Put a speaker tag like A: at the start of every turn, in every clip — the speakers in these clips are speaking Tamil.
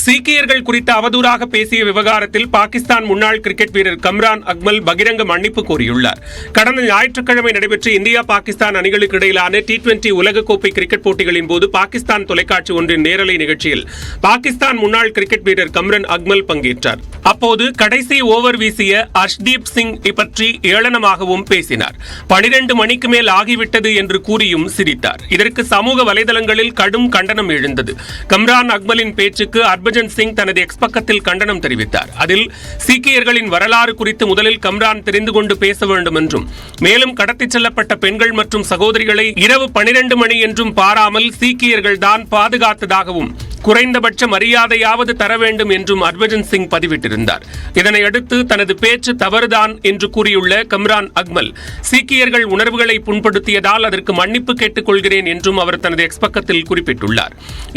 A: சீக்கியர்கள் குறித்து அவதூறாக பேசிய விவகாரத்தில் பாகிஸ்தான் முன்னாள் கிரிக்கெட் வீரர் கம்ரான் அக்மல் பகிரங்க மன்னிப்பு கோரியுள்ளார். கடந்த ஞாயிற்றுக்கிழமை நடைபெற்ற இந்தியா பாகிஸ்தான் அணிகளுக்கு இடையிலான T20 உலகக்கோப்பை கிரிக்கெட் போட்டிகளின் போது பாகிஸ்தான் தொலைக்காட்சி ஒன்றின் நேரலை நிகழ்ச்சியில் பாகிஸ்தான் முன்னாள் கிரிக்கெட் வீரர் கம்ரான் அக்மல் பங்கேற்றார். அப்போது கடைசி ஓவர் வீசிய அர்ஷ்தீப் சிங் பற்றி ஏளனமாகவும் பேசினார். 12 மணிக்கு மேல் ஆகிவிட்டது என்று கூறியும் சிரித்தார். இதற்கு சமூக வலைதளங்களில் கடும் கண்டனம் எழுந்தது. கம்ரான் அக்மலின் பேச்சுக்கு ஹர்பஜன் சிங் தனது எக்ஸ் பக்கத்தில் கண்டனம் தெரிவித்தார். அதில் சீக்கியர்களின் வரலாறு குறித்து முதலில் கம்ரான் தெரிந்து கொண்டு பேச வேண்டும் என்றும், மேலும் கடத்திச் செல்லப்பட்ட பெண்கள் மற்றும் சகோதரிகளை இரவு 12 மணி என்றும் பாராமல் சீக்கியர்கள் தான் பாதுகாத்ததாகவும் குறைந்தபட்ச மரியாதையாவது தர வேண்டும் என்றும் ஹர்பஜன் சிங் பதிவிட்டிருந்தார். இதனையடுத்து தனது பேச்சு தவறுதான் என்று கூறியுள்ள கம்ரான் அக்மல், சீக்கியர்கள் உணர்வுகளை புண்படுத்தியதால் அதற்கு மன்னிப்பு கேட்டுக் கொள்கிறேன் என்றும் அவர் தனது எக்ஸ் பக்கத்தில் குறிப்பிட்டுள்ளார்.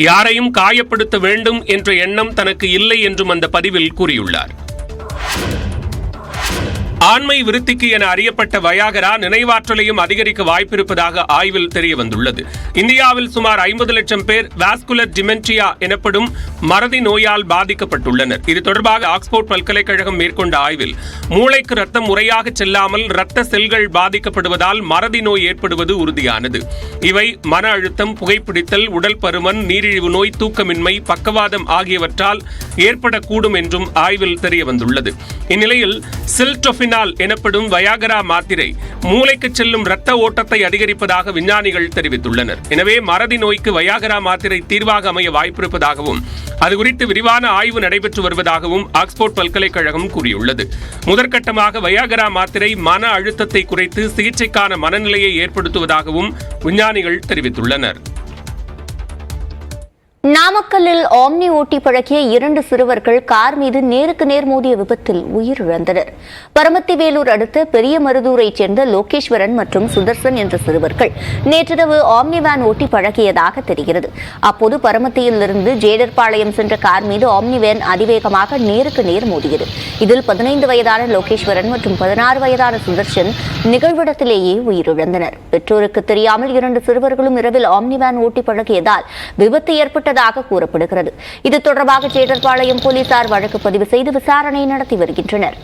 A: யாரையும் காயப்படுத்த வேண்டும் என்ற எண்ணம் தனக்கு இல்லை என்றும் அந்த பதிவில் கூறியுள்ளார். ஆண்மை விருத்திக்கு என அறியப்பட்ட வயாகரா நினைவாற்றலையும் அதிகரிக்க வாய்ப்பிருப்பதாக ஆய்வில் தெரியவந்துள்ளது. இந்தியாவில் சுமார் 50 லட்சம் பேர் வாஸ்குலர் டிமென்டியா எனப்படும் மறதி நோயால் பாதிக்கப்பட்டுள்ளனர். இது தொடர்பாக ஆக்ஸ்போர்ட் பல்கலைக்கழகம் மேற்கொண்ட ஆய்வில் மூளைக்கு ரத்தம் முறையாக செல்லாமல் இரத்த செல்கள் பாதிக்கப்படுவதால் மறதி நோய் ஏற்படுவது உறுதியானது. இவை மன அழுத்தம், புகைப்பிடித்தல், உடல் பருமன், நீரிழிவு நோய், தூக்கமின்மை, பக்கவாதம் ஆகியவற்றால் ஏற்படக்கூடும் என்றும் ஆய்வில் தெரியவந்துள்ளது. இந்நிலையில் சில்டோபினால் எனப்படும் வயாகரா மாத்திரை மூளைக்கு செல்லும் இரத்த ஓட்டத்தை அதிகரிப்பதாக விஞ்ஞானிகள் தெரிவித்துள்ளனர். எனவே மறதி நோய்க்கு வயாகரா மாத்திரை தீர்வாக அமைய வாய்ப்பிருப்பதாகவும் அது குறித்து விரிவான ஆய்வு நடைபெற்று வருவதாகவும் ஆக்ஸ்போர்ட் பல்கலைக்கழகம் கூறியுள்ளது. முதற்கட்டமாக வயாகரா மாத்திரை மன அழுத்தத்தை குறைத்து சிகிச்சைக்கான மனநிலையை ஏற்படுத்துவதாகவும் விஞ்ஞானிகள் தெரிவித்துள்ளனர்.
B: நாமக்கல்லில் ஆம்னி ஓட்டி பழகிய 2 சிறுவர்கள் கார் மீது நேருக்கு நேர் மோதிய விபத்தில் உயிரிழந்தனர். பரமத்திவேலூர் அடுத்த பெரிய மருதூரைச் சேர்ந்த லோகேஸ்வரன் மற்றும் சுதர்சன் என்ற சிறுவர்கள் நேற்றிரவு ஆம்னி வேன் ஓட்டி பழகியதாக தெரிகிறது. அப்போது பரமத்தியிலிருந்து ஜேடர்பாளையம் சென்ற கார் மீது ஆம்னி வேன் அதிவேகமாக நேருக்கு நேர் மோதியது. இதில் 15 வயதான லோகேஸ்வரன் மற்றும் 16 வயதான சுதர்சன் நிகழ்விடத்திலேயே உயிரிழந்தனர். பெற்றோருக்கு தெரியாமல் 2 சிறுவர்களும் இரவில் ஆம்னி வேன் ஓட்டி பழகியதால் விபத்து ஏற்பட்டதாக கூறப்படுகிறது. இது தொடர்பாக ஜேடர்பாளையம் போலீசார் வழக்கு பதிவு செய்து விசாரணை நடத்தி வருகின்றனர்.